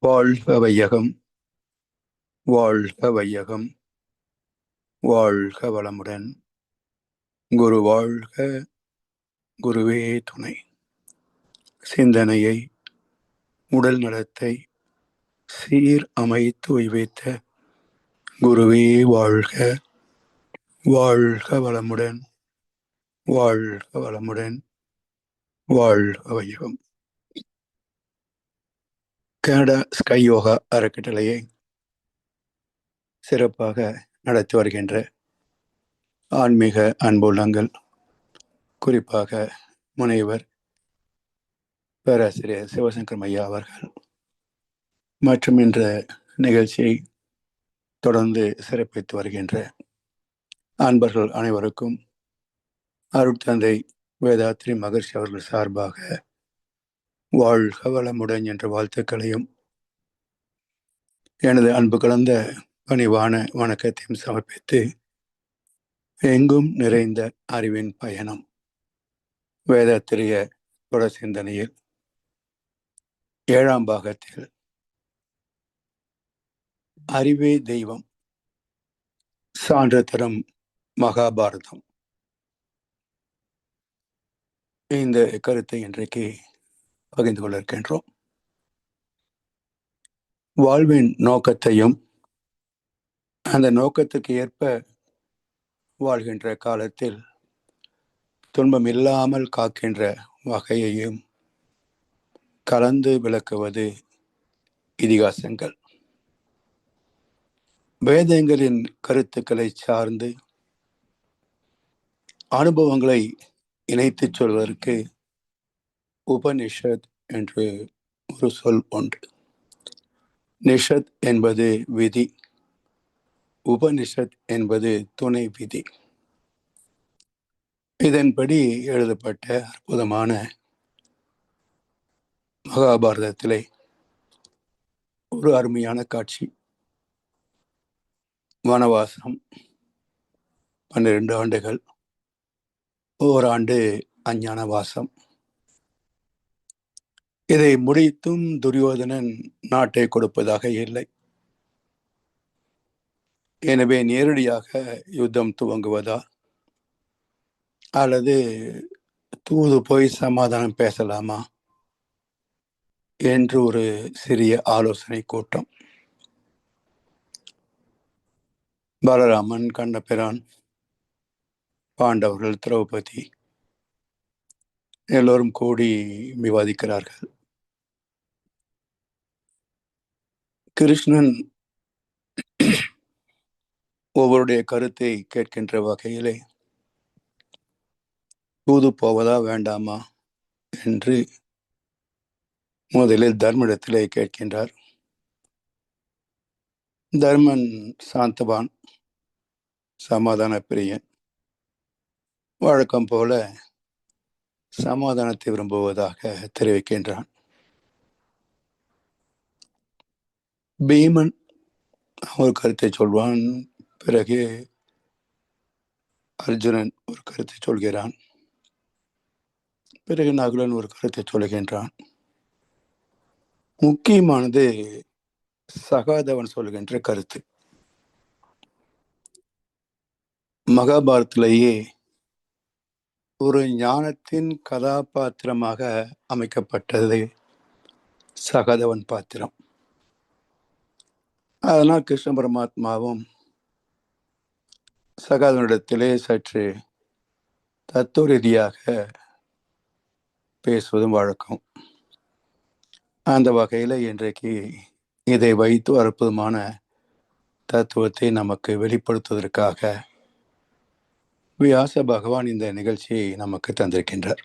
வாழ்க வையகம், வாழ்க வையகம், வாழ்க வளமுடன். குரு வாழ்க, குருவே துணை. சிந்தனையை, உடல் நலத்தை சீர் அமைத்து உய்வித்த குருவே வாழ்க, வாழ்க வளமுடன், வாழ்க வளமுடன், வாழ்க வையகம். கனடா ஸ்கை யோகா அறக்கட்டளையை சிறப்பாக நடத்தி வருகின்ற ஆன்மீக அன்புள்ளங்கள், குறிப்பாக முனைவர் பேராசிரியர் சிவசங்கர் ஐயா அவர்கள் மற்றும் இந்த நிகழ்ச்சியை தொடர்ந்து சிறப்பித்து வருகின்ற அன்பர்கள் அனைவருக்கும் அருட்தந்தை வேதாத்ரி மகர்ஷி அவர்கள் சார்பாக வாழ்க வளமுடன் என்ற வாழ்த்துக்களையும் எனது அன்பு கலந்த பணிவான வணக்கத்தையும் சமர்ப்பித்து, எங்கும் நிறைந்த அறிவின் பயணம் வேதாத்திரிய தொடர் சிந்தனையில் 7ஆம் பாகத்தில் அறிவே தெய்வம், சான்று தரும் மகாபாரதம், இந்த கருத்தை இன்றைக்கு பகிர்ந்து கொள்ள இருக்கின்றோம். வாழ்வின் நோக்கத்தையும் அந்த நோக்கத்துக்கு ஏற்ப வாழ்கின்ற காலத்தில் துன்பம் இல்லாமல் காக்கின்ற வகையையும் கலந்து விளக்குவது இதிகாசங்கள். வேதங்களின் கருத்துக்களை சார்ந்து அனுபவங்களை இணைத்து சொல்வதற்கு உபனிஷத் என்று ஒரு சொல் உண்டு. நிஷத் என்பது விதி, உபனிஷத் என்பது துணை விதி. இதன்படி எழுதப்பட்ட அற்புதமான மகாபாரதத்திலே ஒரு அருமையான காட்சி. வனவாசம் 12 ஆண்டுகள், ஓராண்டு அஞ்ஞான வாசம். இதை முடித்தும் துரியோதனன் நாட்டை கொடுப்பதாக இல்லை. எனவே நேரடியாக யுத்தம் துவங்குவதா அல்லது தூது போய் சமாதானம் பேசலாமா என்று ஒரு சிறிய ஆலோசனை கூட்டம். பலராமன், கண்ணபிரான், பாண்டவர்கள், திரௌபதி எல்லோரும் கூடி விவாதிக்கிறார்கள். கிருஷ்ணன் ஒவ்வொருடைய கருத்தை கேட்கின்ற வகையிலே தூது போவதா வேண்டாமா என்று முதலில் தர்மனிடத்திலே கேட்கின்றார். தர்மன் சாந்தவான், சமாதான பிரியன், வழக்கம் போல சமாதானத்தை விரும்புவதாக தெரிவிக்கின்றான். பீமன் ஒரு கருத்தை சொல்வான், பிறகு அர்ஜுனன் ஒரு கருத்தை சொல்கிறான், பிறகு நகுலன் ஒரு கருத்தை சொல்கின்றான். முக்கியமானது சகாதேவன் சொல்கின்ற கருத்து. மகாபாரத்திலேயே ஒரு ஞானத்தின் கதாபாத்திரமாக அமைக்கப்பட்டது சகாதேவன் பாத்திரம். அதனால் கிருஷ்ண பரமாத்மாவும் சகாதவனிடத்திலே சற்று தத்துவ ரீதியாக பேசுவதும் வழக்கம். அந்த வகையில் இன்றைக்கு இதை வைத்து அற்புதமான தத்துவத்தை நமக்கு வெளிப்படுத்துவதற்காக வியாச பகவான் இந்த நிகழ்ச்சியை நமக்கு தந்திருக்கின்றார்.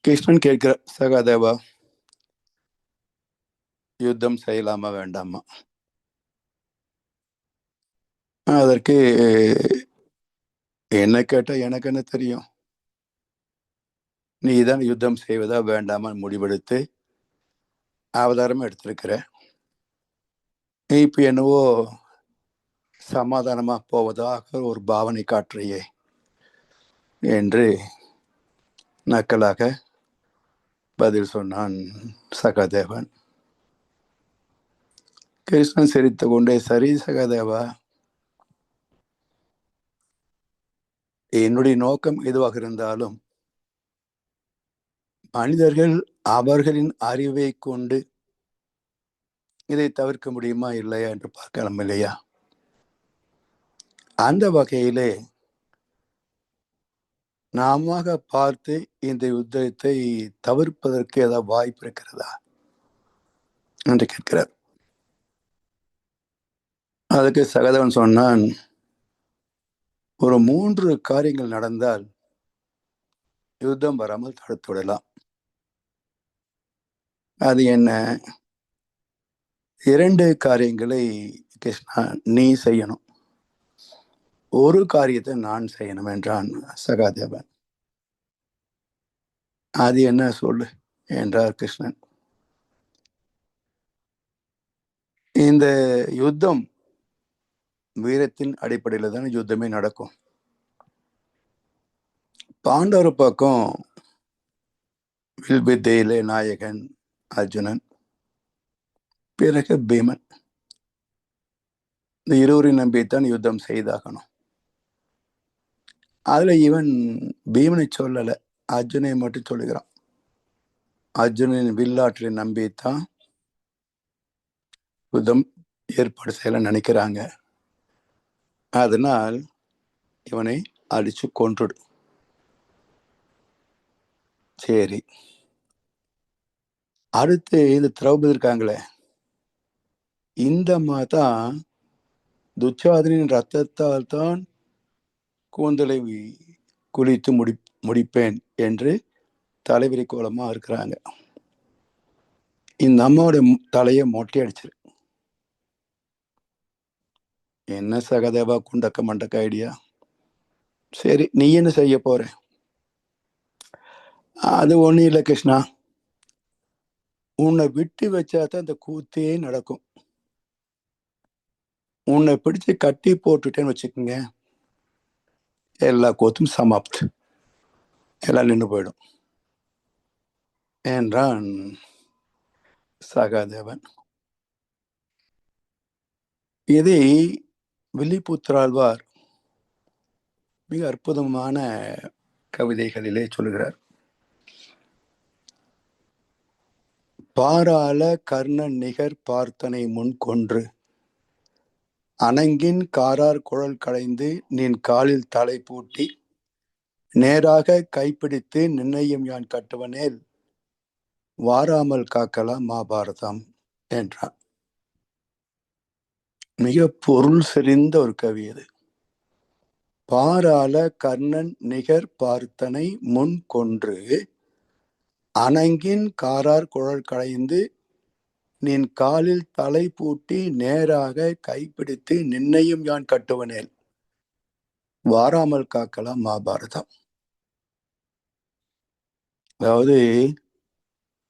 கிருஷ்ணன் கேட்கிற, சகாதேவா, யுத்தம் செய்யலாமா வேண்டாமா? அதற்கு என்ன கேட்டா எனக்கு என்ன தெரியும், நீ தான் யுத்தம் செய்வதா வேண்டாமா முடிவெடுத்து அவதாரமா எடுத்திருக்கிற, இப்ப என்னவோ சமாதானமா போவதாக ஒரு பாவனை காட்டுறையே என்று நக்கலாக பதில் சொன்னான் சகாதேவன். கிருஷ்ணன் சிரித்து கொண்டே, சரி சகாதேவா, என்னுடைய நோக்கம் எதுவாக இருந்தாலும் மனிதர்கள் அவர்களின் அறிவை கொண்டு இதை தவிர்க்க முடியுமா இல்லையா என்று பார்க்கலாம் இல்லையா? அந்த வகையிலே நாம பார்த்து இந்த யுத்தத்தை தவிர்ப்பதற்கு ஏதாவது வாய்ப்பு இருக்கிறதா என்று கேட்கிறார். அதுக்கு சகதவன் சொன்னான், ஒரு 3 காரியங்கள் நடந்தால் யுத்தம் வராமல் தடுத்து விடலாம். அது என்ன? 2 காரியங்களை கிருஷ்ணா நீ செய்யணும், ஒரு காரியத்தை நான் செய்யணும் என்றான் சகாதேவன். அது என்ன சொல்லு என்றார் கிருஷ்ணன். இந்த யுத்தம் வீரத்தின் அடிப்படையில் தான் யுத்தமே நடக்கும். பாண்டவர் பக்கம் வில்வித்தையிலே நாயகன் அர்ஜுனன், பிறகு பீமன். இந்த இருவரையும் நம்பித்தான் யுத்தம் செய்தாகணும். அதுல இவன் பீமனை சொல்லல, அர்ஜுனை மட்டும் சொல்லுகிறான். அர்ஜுனன் வில்லாற்றை நம்பித்தான் யுத்தம் ஏற்பாடு செய்யல நினைக்கிறாங்க. அதனால் இவனை அடிச்சு கொன்றுடு. சரி, அடுத்து இந்த திரௌபதி இருக்காங்களே, இந்த மாதான் துச்சாதனின் ரத்தத்தால் தான் கூந்தலை குளித்து முடிப்பேன் என்று தலைவிரி கோலமா இருக்கிறாங்க. இந்த அம்மாவோட தலையை மொட்டை அடிச்சிரு. என்ன சகதேவா குண்டக்க மண்டக்க ஐடியா? சரி, நீ என்ன செய்ய போற? அது ஒண்ணும் இல்லை கிருஷ்ணா, உன்னை விட்டு வச்சாதான் இந்த கூத்தே நடக்கும். உன்னை பிடிச்சு கட்டி போட்டுட்டேன்னு வச்சுக்கோங்க, எல்லா கூத்தும் சமாப்த், எல்லாம் நின்று போயிடும் என்றான் சகாதேவன். இதை வில்லிபுத்திராழ்வார் மிக அற்புதமான கவிதைகளிலே சொல்கிறார். பாராள கர்ணன் நிகர் பார்த்தனை முன் கொன்று, அணங்கின் காரார் குழல் களைந்து நின் காலில் தலை பூட்டி, நேராக கைப்பிடித்து நிர்ணயம் யான் கட்டுவனேல், வாராமல் காக்கலாம் மாபாரதம் என்றான். மிக பொருள் செறிந்த ஒரு கவி அது. பாராள கர்ணன் நிகர் பார்த்தனை முன் கொன்று, அணங்கின் காரார் குழல் களைந்து நின் காலில் தலை பூட்டி, நேராக கைப்பிடித்து நிர்ணயம் யான் கட்டுவனேல், வாராமல் காக்கலாம் மகாபாரதம். அதாவது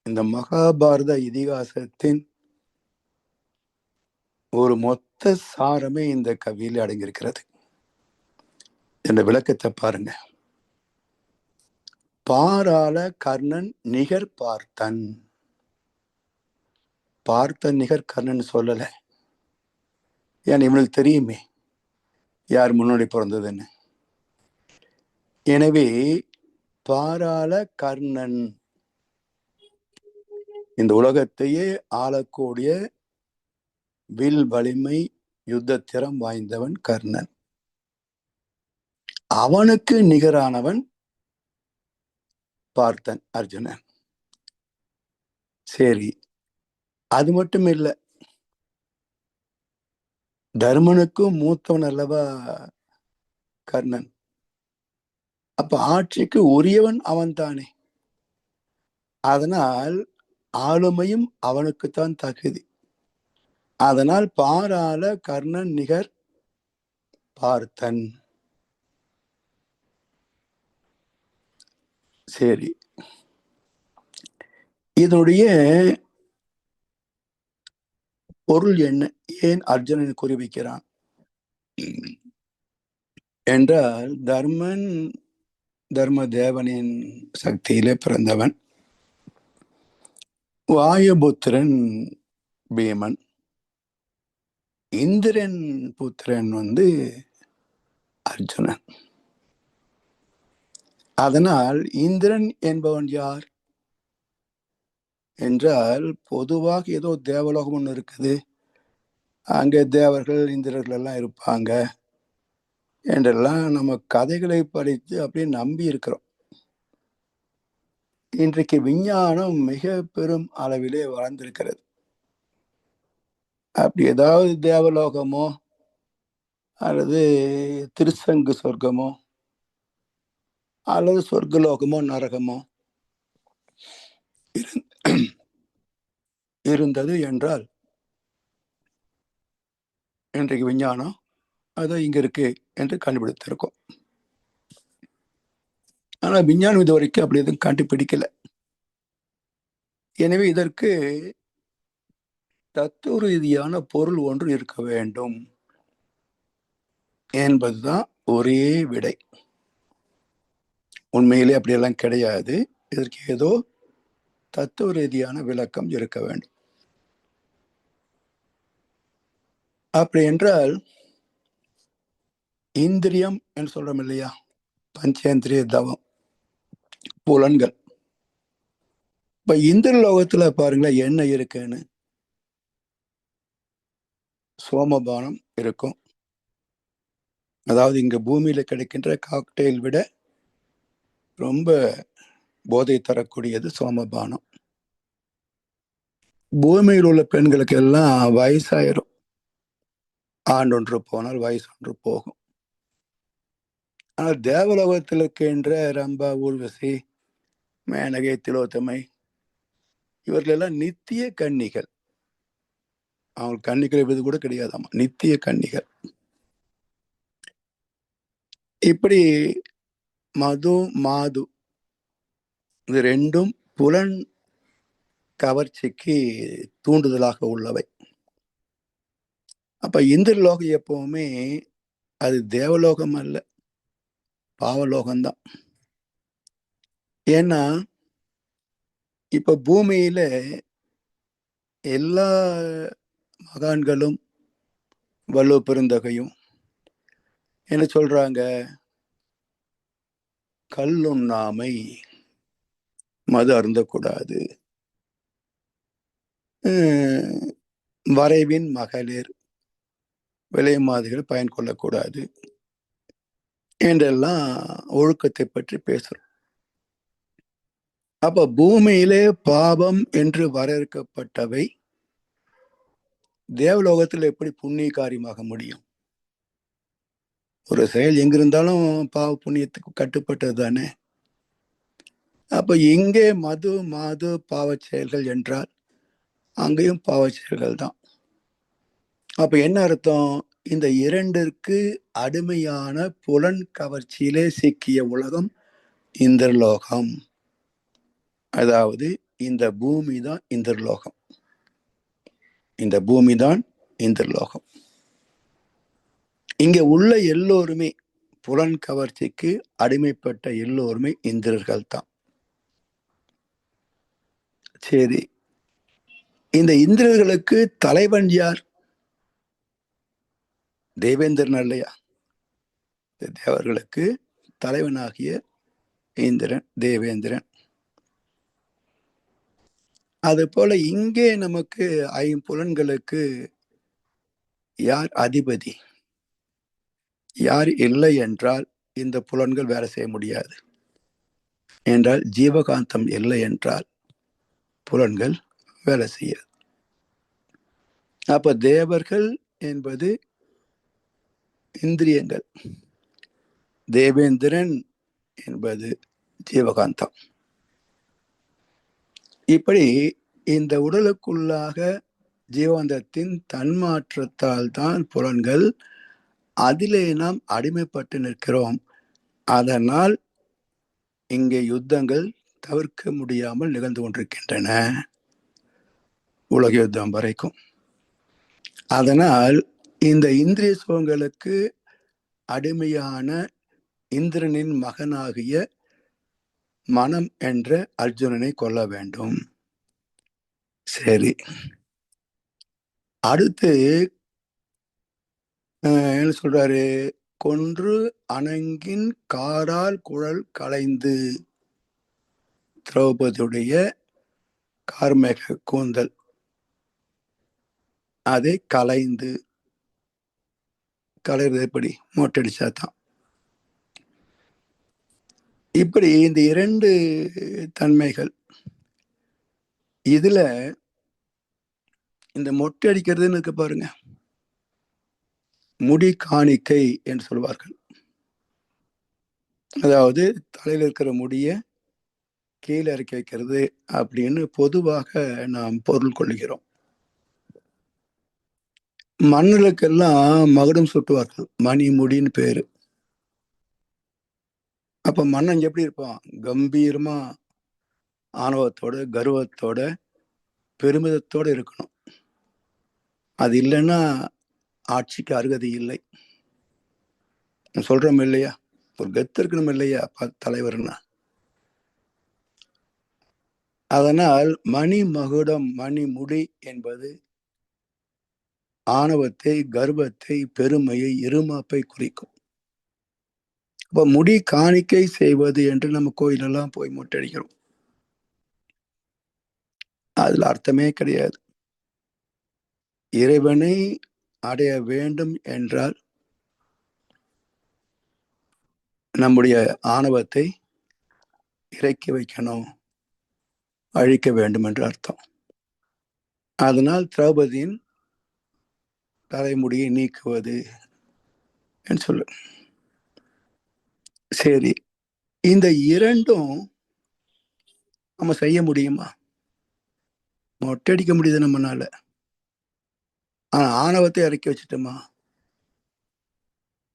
இந்த மகாபாரத இதிகாசத்தின் ஒரு மொத்த சாரமே இந்த கவியில் அடங்கியிருக்கிறது. இந்த விளக்கத்தை பாருங்க. பாராள கர்ணன் நிகர் பார்த்தன், பார்த்தன் நிகர் கர்ணன் சொல்லல. ஏன், இவனுக்கு தெரியுமே யார் முன்னாடி பிறந்ததுன்னு. எனவே பாராள கர்ணன், இந்த உலகத்தையே ஆளக்கூடிய வில் வலிமை யுத்த திறம் வாய்ந்தவன் கர்ணன். அவனுக்கு நிகரானவன் பார்த்தன், அர்ஜுனன். சரி, அது மட்டும் இல்ல, தர்மனுக்கும் மூத்தவன் அல்லவா கர்ணன். அப்ப ஆட்சிக்கு உரியவன் அவன் தானே. அதனால் ஆளுமையும் அவனுக்குத்தான் தகுதி. அதனால் பாராள கர்ணன் நிகர் பார்த்தன். சரி, இதனுடைய பொருள் என்ன? ஏன் அர்ஜுனன் குறிவிக்கிறான் என்றால், தர்மன் தர்ம தேவனின் சக்தியிலே பிறந்தவன். வாயுபுத்திரன் பீமன், இந்திரன் புத்திரன் அர்ஜுனன். அதனால் இந்திரன் என்பவன் யார் என்றால், பொதுவாக ஏதோ தேவலோகம் ஒன்று இருக்குது, அங்கே தேவர்கள் இந்திரர்கள் எல்லாம் இருப்பாங்க என்றெல்லாம் நம்ம கதைகளை படித்து அப்படியே நம்பி இருக்கிறோம். இன்றைக்கு விஞ்ஞானம் மிக பெரும் அளவிலே வளர்ந்திருக்கிறது. அப்படி ஏதாவது தேவலோகமோ அல்லது திருசங்கு சொர்க்கமோ அல்லது சொர்க்கலோகமோ நரகமோ இருந்தது என்றால், இன்றைக்கு விஞ்ஞானம் அது இங்க இருக்கு என்று கண்டுபிடித்திருக்கோம். ஆனா விஞ்ஞானம் இது வரைக்கும் அப்படி எதுவும் கண்டுபிடிக்கல. எனவே இதற்கு தத்துவ ரீதியான பொருள் ஒன்று இருக்க வேண்டும் என்பதுதான் ஒரே விடை. உண்மையிலே அப்படியெல்லாம் கிடையாது. இதற்கு ஏதோ தத்துவ ரீதியான விளக்கம் இருக்க வேண்டும். அப்படி என்றால் இந்திரியம் என்று சொல்றோம் இல்லையா, பஞ்சேந்திரிய தவம், புலன்கள். இப்ப இந்திர லோகத்துல பாருங்களேன் என்ன இருக்குன்னு. சோமபானம் இருக்கும். அதாவது இங்க பூமியில கிடைக்கின்ற காக்டெயில் விட ரொம்ப போதை தரக்கூடியது சோமபானம். பூமியில் உள்ள பெண்களுக்கு எல்லாம் வயசாயிரும். ஆண்டொன்று போனால் வயசு ஒன்று போகும். ஆனால் தேவலோகத்தில் இருக்கின்ற ரம்பா, ஊர்வசி, மேனகை, திலோத்தமை இவர்கள் எல்லாம் நித்திய கன்னிகள். அவங்க கன்னிகள் விது கூட கிடையாதாமா, நித்திய கன்னிகள். இப்படி மது மாது இது ரெண்டும் புலன் கவர்ச்சிக்கு தூண்டுதலாக உள்ளவை. அப்ப இந்திரலோகம் எப்பவுமே அது தேவலோகம் அல்ல, பாவலோகம்தான். ஏன்னா இப்ப பூமியில எல்லா மகான்களும் வல்லு பெருந்தகையும் என்ன சொல்றாங்க, கல்லுண்ணாமை, மது அருந்தக்கூடாது, வரைவின் மகளிர், விலை மாதிரிகள் பயன் கொள்ளக்கூடாது என்றெல்லாம் ஒழுக்கத்தை பற்றி பேசுறோம். அப்ப பூமியிலே பாவம் என்று வரையறுக்கப்பட்டவை தேவலோகத்தில் எப்படி புண்ணிய காரியமாக முடியும்? ஒரு செயல் எங்கிருந்தாலும் பாவ புண்ணியத்துக்கு கட்டுப்பட்டது தானே. அப்ப இங்கே மது மாது பாவ செயல்கள் என்றால் அங்கேயும் பாவ செயல்கள் தான். அப்ப என்ன அர்த்தம்? இந்த இரண்டிற்கு அடிமையான புலன் கவர்ச்சியிலே சிக்கிய உலகம் இந்திரலோகம். அதாவது இந்த பூமி தான் இந்திரலோகம். இந்த பூமி தான் இந்திரலோகம். இங்க உள்ள எல்லோருமே புலன் கவர்ச்சிக்கு அடிமைப்பட்ட எல்லோருமே இந்திரர்கள் தான். சரி, இந்த இந்திரர்களுக்கு தலைவன் யார்? தேவேந்திரன் இல்லையா? தேவர்களுக்கு தலைவனாகிய இந்திரன், தேவேந்திரன். அது போல இங்கே நமக்கு ஐம்புலன்களுக்கு யார் அதிபதி? யார் இல்லை என்றால் இந்த புலன்கள் வேலை செய்ய முடியாது. என்றால் ஜீவகாந்தம் இல்லை என்றால் புலன்கள் வேலை செய்யாது. அப்ப தேவர்கள் என்பது இந்திரியங்கள், தேவேந்திரன் என்பது ஜீவகாந்தம். இப்படி இந்த உடலுக்குள்ளாக ஜீவாந்தத்தின் தன்மாற்றத்தால் தான் புலன்கள், அதிலே நாம் அடிமைப்பட்டு நிற்கிறோம். அதனால் இங்கே யுத்தங்கள் தவிர்க்க முடியாமல் நிகழ்ந்து கொண்டிருக்கின்றன, உலக யுத்தம் வரைக்கும். அதனால் இந்த இந்திரிய சுகங்களுக்கு அடிமையான இந்திரனின் மகனாகிய மனம் என்ற அர்ஜுனனை கொல்ல வேண்டும். சரி, அடுத்து என்ன சொல்றாரு? கொன்று அணங்கின் காரால் குழல் களைந்து. திரௌபதியுடைய கார்மேக கூந்தல் அதை களைந்து. களைறது எப்படி? மொட்டடிச்சாதான். இப்படி இந்த இரண்டு தன்மைகள். இதுல இந்த மொட்டை அடிக்கிறதுன்னு இருக்கு பாருங்க, முடி காணிக்கை என்று சொல்வார்கள். அதாவது தலையில் இருக்கிற முடிய கீழே இறக்கி வைக்கிறது அப்படின்னு பொதுவாக நாம் பொருள் கொள்கிறோம். மன்னர்களுக்கெல்லாம் மகுடம் சுட்டுவார்கள், மணி முடின்னு பேரு. அப்ப மன்னன் எப்படி இருப்பான்? கம்பீரமா, ஆணவத்தோட, கர்வத்தோட, பெருமிதத்தோட இருக்கணும். அது இல்லைன்னா ஆட்சிக்கு அருகதை இல்லை. சொல்றோம் இல்லையா? ஒரு கத்து இருக்கணும் இல்லையா தலைவர்னா? அதனால் மணி மகுடம், மணி முடி என்பது ஆணவத்தை, கர்வத்தை, பெருமையை, இருமாப்பை குறிக்கும். அப்ப முடி காணிக்கை செய்வது என்று நம்ம கோயிலெல்லாம் போய் மொட்டடிக்கிறோம். அதுல அர்த்தமே கிடையாது. இறைவனை அடைய வேண்டும் என்றால் நம்முடைய ஆணவத்தை இறக்கி வைக்கணும், அழிக்க வேண்டும் என்று அர்த்தம். அதனால் திரௌபதியின் தலைமுடியை நீக்குவது என்று சொல்லு. சரி, இந்த இரண்டும் நம்ம செய்ய முடியுமா? மொட்டடிக்க முடியுது நம்மனால. ஆனா ஆணவத்தை இறக்கி வச்சுட்டோமா?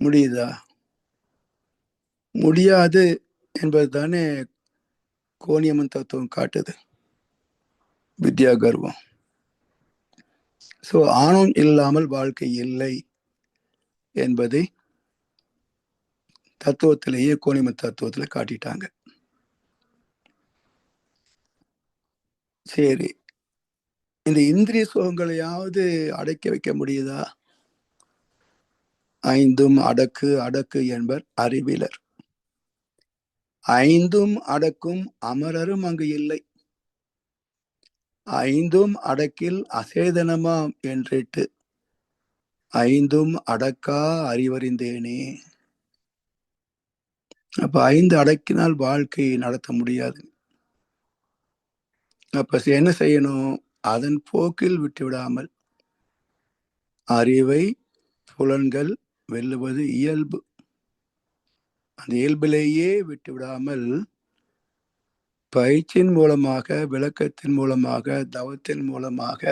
முடியுதா? முடியாது என்பது தானே கோணியம்மன் தத்துவம் காட்டுது, வித்யா கர்வம். சோ ஆணவம் இல்லாமல் வாழ்க்கை இல்லை என்பதை தத்துவத்திலேயே கோணியம்மன் தத்துவத்துல காட்டிட்டாங்க. சரி, இந்த இந்திரிய சுகங்களையாவது அடக்கி வைக்க முடியுதா? ஐந்தும் அடக்கு அடக்கு என்பர் அறிவிலர். ஐந்தும் அடக்கும் அமரரும் அங்கு இல்லை. ஐந்தும் அடக்கில் அசேதனமாம் என்றிட்டு ஐந்தும் அடக்கா அறிவறிந்தேனே. அப்ப ஐந்து அடக்கினால் வாழ்க்கை நடத்த முடியாது. அப்ப என்ன செய்யணும்? அதன் போக்கில் விட்டுவிடாமல் அறிவை, புலன்கள் வெல்லுவது இயல்பு. அந்த இயல்பிலேயே விட்டுவிடாமல் பயிற்சியின் மூலமாக, விளக்கத்தின் மூலமாக, தவத்தின் மூலமாக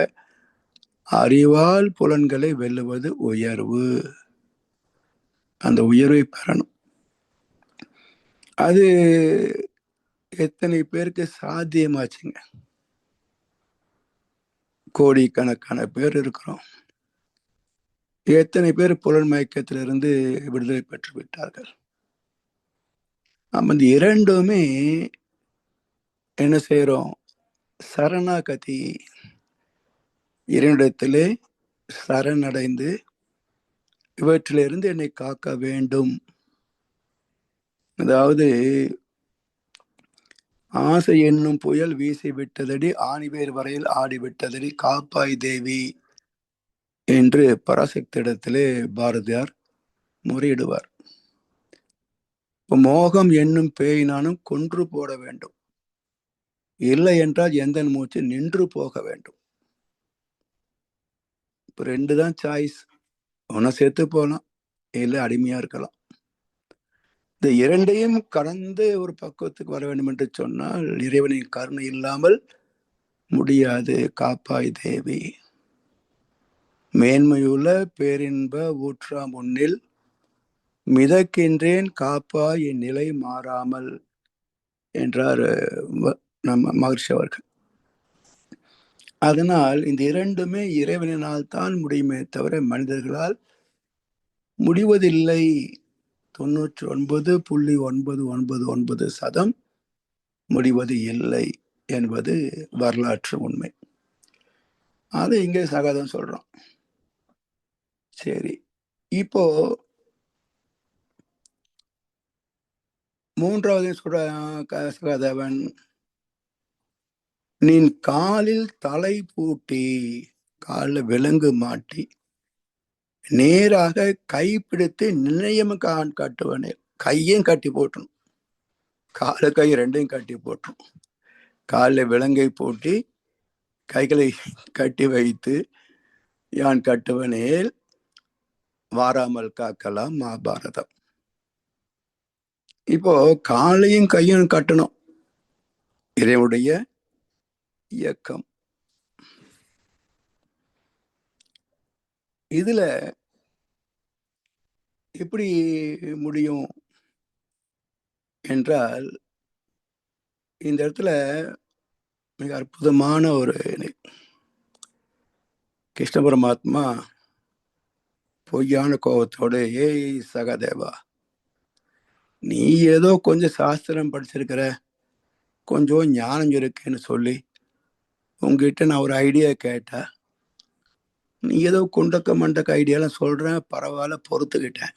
அறிவால் புலன்களை வெல்லுவது உயர்வு. அந்த உயர்வை பெறணும். அது எத்தனை பேருக்கு சாத்தியமாச்சுங்க? கோடிக்கணக்கான பேர் இருக்கிறோம். எத்தனை பேர் புலன் மயக்கத்திலிருந்து விடுதலை பெற்று விட்டார்கள்? இந்த இரண்டுமே என்ன செய்யறோம்? சரணாகதி, இரண்டிடத்திலே சரணடைந்து இவற்றிலிருந்து என்னை காக்க வேண்டும். அதாவது ஆசை என்னும் புயல் வீசி விட்டதடி, ஆணிவேர் வரையில் ஆடிவிட்டதடி, காப்பாய் தேவி என்று பராசக்தியிடத்திலே பாரதியார் முறையிடுவார். மோகம் என்னும் பேயினானும் கொன்று போட வேண்டும், இல்லை என்றால் எந்த மூச்சு நின்று போக வேண்டும். இப்ப ரெண்டு தான் சாய்ஸ். ஒன்ன சேர்த்து போகலாம், இல்லை அடிமையா இருக்கலாம். இந்த இரண்டையும் கடந்து ஒரு பக்குவத்துக்கு வர வேண்டும் என்று சொன்னால் இறைவனின் கருணை இல்லாமல் முடியாது. காப்பாய் தேவி. மேன்மையுள்ள பேரின்ப ஊற்றா முன்னில் மிதக்கின்றேன், காப்பாய் என் நிலை மாறாமல் என்றார் நம்ம மகர்ஷி அவர்கள். அதனால் இந்த இரண்டுமே இறைவனால் தான் முடியுமே தவிர மனிதர்களால் முடிவதில்லை. 99.999% முடிவது இல்லை என்பது வரலாற்று உண்மை. அதை இங்கே சகாதேவன் சொல்றான். சரி, இப்போ மூன்றாவது சொல்ற சகாதேவன், நீ காலில் தலை பூட்டி, காலில் விலங்கு மாட்டி, நேராக கைப்பிடித்து நிலையம் காட்டுவனே. கையும் கட்டி போட்டணும், கால கை ரெண்டையும் கட்டி போட்டணும். காலில் விலங்கை பூட்டி கைகளை கட்டி வைத்து யான் கட்டுவனேல் வாராமல் காக்கலாம் மகாபாரதம். இப்போ காலையும் கையும் கட்டணும், இறைவனுடைய இயக்கம். இதுல எப்படி முடியும் என்றால், இந்த இடத்துல மிக அற்புதமான ஒரு கிருஷ்ண பரமாத்மா பொய்யான கோபத்தோடு, ஏய் சகாதேவா, நீ ஏதோ கொஞ்சம் சாஸ்திரம் படிச்சிருக்கிற, கொஞ்சம் ஞானம் இருக்குன்னு சொல்லி உங்ககிட்ட நான் ஒரு ஐடியா கேட்டேன். நீ ஏதோ குண்டக்க மண்டக்க ஐடியாலாம் சொல்றேன், பரவாயில்ல பொறுத்துக்கிட்டேன்.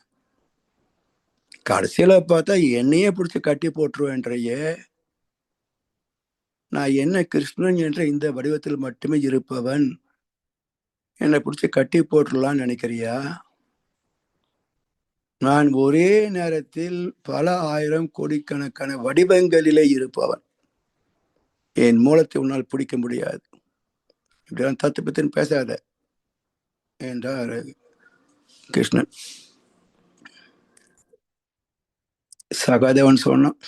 கடைசியில பார்த்தா என்னையே பிடிச்சி கட்டி போட்டுருவேன்றையே. நான் என்ன கிருஷ்ணன் என்ற இந்த வடிவத்தில் மட்டுமே இருப்பவன், என்னை பிடிச்சி கட்டி போட்டுடலான்னு நினைக்கிறியா? நான் ஒரே நேரத்தில் பல ஆயிரம் கோடிக்கணக்கான வடிவங்களிலே இருப்பவன். என் மூலத்தை உன்னால் பிடிக்க முடியாது. இப்படிலாம் தத்து பத்தின்னு பேசாத என்றார் கிருஷ்ணன். சகாதேவன் சொன்னான்,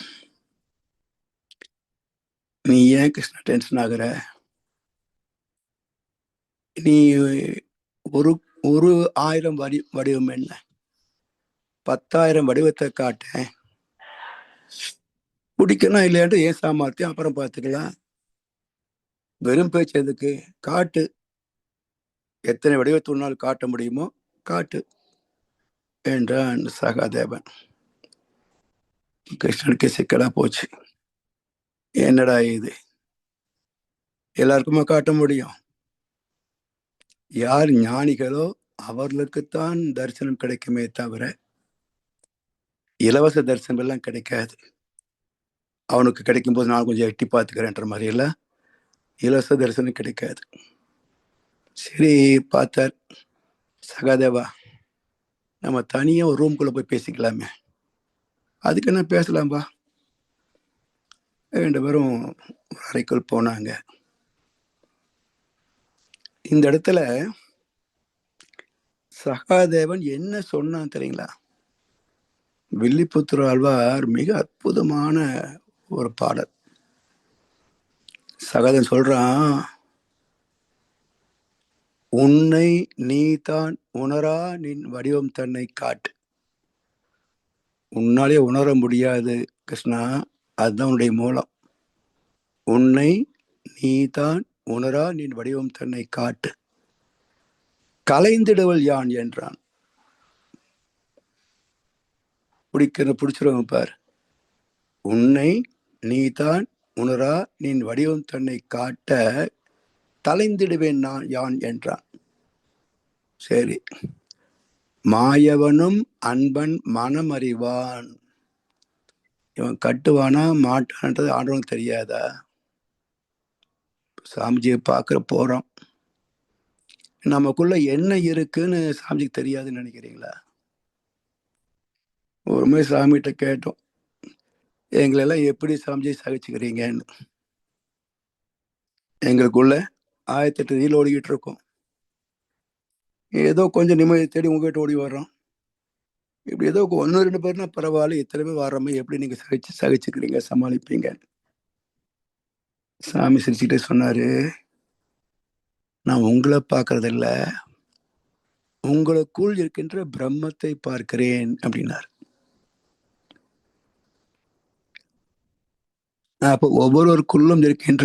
நீ ஏன் கிருஷ்ண டென்ஷன் ஆகுற? நீ ஒரு ஒரு 1000 வடிவம் என்ன, 10,000 வடிவத்தை காட்டேன், பிடிக்கணும் இல்லையாண்டு ஏன் சாமர்த்தியம், அப்புறம் பார்த்துக்கலாம். வெறும் பேச்சு எதுக்கு? காட்டு, எத்தனை வடிவத்தை உன்னால் காட்ட முடியுமோ காட்டு என்றான் சகாதேவன். கிருஷ்ணனுக்கு சிக்கலா போச்சு. என்னடா இது, எல்லாருக்குமா காட்ட முடியும்? யார் ஞானிகளோ அவர்களுக்குத்தான் தரிசனம் கிடைக்குமே தவிர இலவச தரிசனம் எல்லாம் கிடைக்காது. அவனுக்கு கிடைக்கும் போது நான் கொஞ்சம் எட்டி பார்த்துக்கிறேன்ற மாதிரி எல்லாம் இலவச தரிசனம் கிடைக்காது. சரி, பார்த்தார். சகாதேவா, நம்ம தனியா ஒரு ரூம்குள்ள போய் பேசிக்கலாமே. அதுக்கு என்ன பேசலாம்பா. 2 பேரும் ஒரு அறைக்குள் போனாங்க. இந்த இடத்துல சகாதேவன் என்ன சொன்னான் தெரியுங்களா? வில்லிபுத்தூர் ஆழ்வார் மிக அற்புதமான ஒரு பாடல். சகாதேவன் சொல்றான், உன்னை நீ தான் உணரா நின் வடிவம் தன்னை காட்டு. உன்னாலே உணர முடியாது கிருஷ்ணா, அதுதான் உன்னுடைய மூலம். உன்னை நீ தான் உணரா நின் வடிவம் தன்னை காட்டு, கலைந்திடுவல் யான் என்றான். பிடிச்சிருவங்க பார். உன்னை நீ தான் உணரா நின் வடிவம் தன்னை காட்ட கலைந்திடுவேன் நான் யான் என்றான். சரி, மாயவனும் அன்பன் மனம் அறிவான். இவன் கட்டுவானா மாட்டான்றது ஆண்டவனுக்கு தெரியாதா? சாமிஜியை பார்க்குற போறோம், நமக்குள்ள என்ன இருக்குன்னு சாமிஜிக்கு தெரியாதுன்னு நினைக்கிறீங்களா? ஒரு முறை சாமிகிட்ட கேட்டோம், எங்களெல்லாம் எப்படி சாமிஜி சகிச்சுக்கிறீங்கன்னு. எங்களுக்குள்ள 1008 ரீல் ஓடிக்கிட்டு இருக்கோம். ஏதோ கொஞ்சம் நிம்மதி தேடி உங்ககிட்ட ஓடி வர்றோம். இப்படி ஏதோ 1-2 பேர்னா பரவாயில்ல, இத்தனை பேர் வர்றமே எப்படி நீங்க சகிச்சுக்கிறீங்க, சமாளிப்பீங்க? சாமி சிரிச்சுக்கிட்டே சொன்னாரு, நான் உங்களை பார்க்கறதில்ல, உங்களுக்குள் இருக்கின்ற பிரம்மத்தை பார்க்கிறேன் அப்படின்னார். அப்போ ஒவ்வொருவருக்குள்ளும் இருக்கின்ற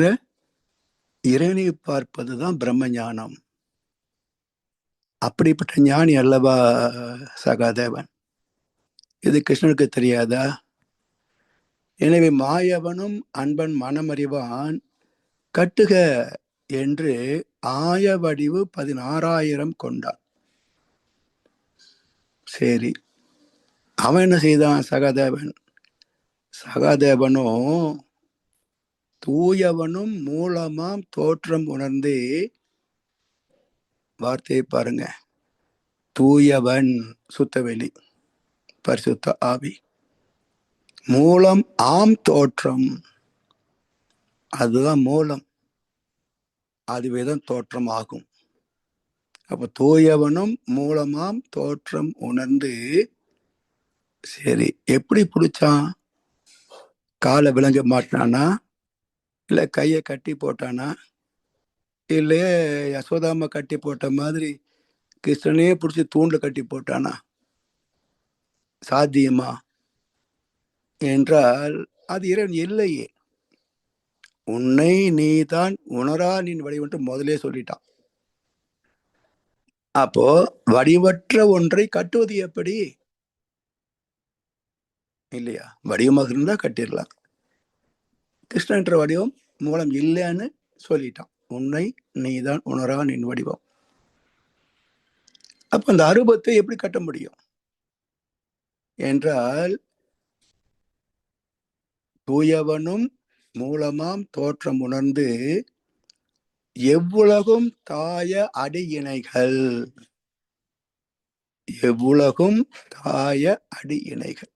இறைவனை பார்ப்பதுதான் பிரம்ம ஞானம். அப்படிப்பட்ட ஞானி அல்லவா சகாதேவன். இது கிருஷ்ணனுக்கு தெரியாதா? எனவே மாயவனும் அன்பன் மனமறிவான், கட்டுக என்று ஆய வடிவு 16,000 கொண்டான். சரி, அவன் என்ன செய்தான்? சகாதேவன் சகாதேவனும் தூயவனும் மூலமாம் தோற்றம் உணர்ந்து, வார்த்தையை பாருங்க, தூயவன் சுத்தவெளி பரிசுத்த ஆவி, மூலம் ஆம் தோற்றம், அதுதான் மூலம், அதுவேதான் தோற்றம் ஆகும். அப்ப தூயவனும் மூலமாம் தோற்றம் உணர்ந்து, சரி, எப்படி பிடிச்சான்? காலை விளங்க மாட்டானா, இல்ல கையை கட்டி போட்டானா, இல்லையே யசோதாம கட்டி போட்ட மாதிரி கிருஷ்ணனே பிடிச்சி தூண்ல கட்டி போட்டானா? சாத்தியமா என்றால் அது இறைவன் இல்லையே. உன்னை நீதான் உணரா நின் வடிவென்று முதலே சொல்லிட்டான். அப்போ வடிவற்ற ஒன்றை கட்டுவது எப்படி? இல்லையா? வடிவமாக இருந்தா கட்டிடலாம். கிருஷ்ணன்ற வடிவம் மூலம் இல்லைன்னு சொல்லிட்டான். உன்னை நீதான் உணரா நின் வடிவம். அப்ப அந்த அரூபத்தை எப்படி கட்ட முடியும் என்றால், தூயவனும் மூலமாம் தோற்றம் உணர்ந்து எவ்வுலகும் தாய அடி இணைகள், எவ்வுலகும் தாய அடி இணைகள்,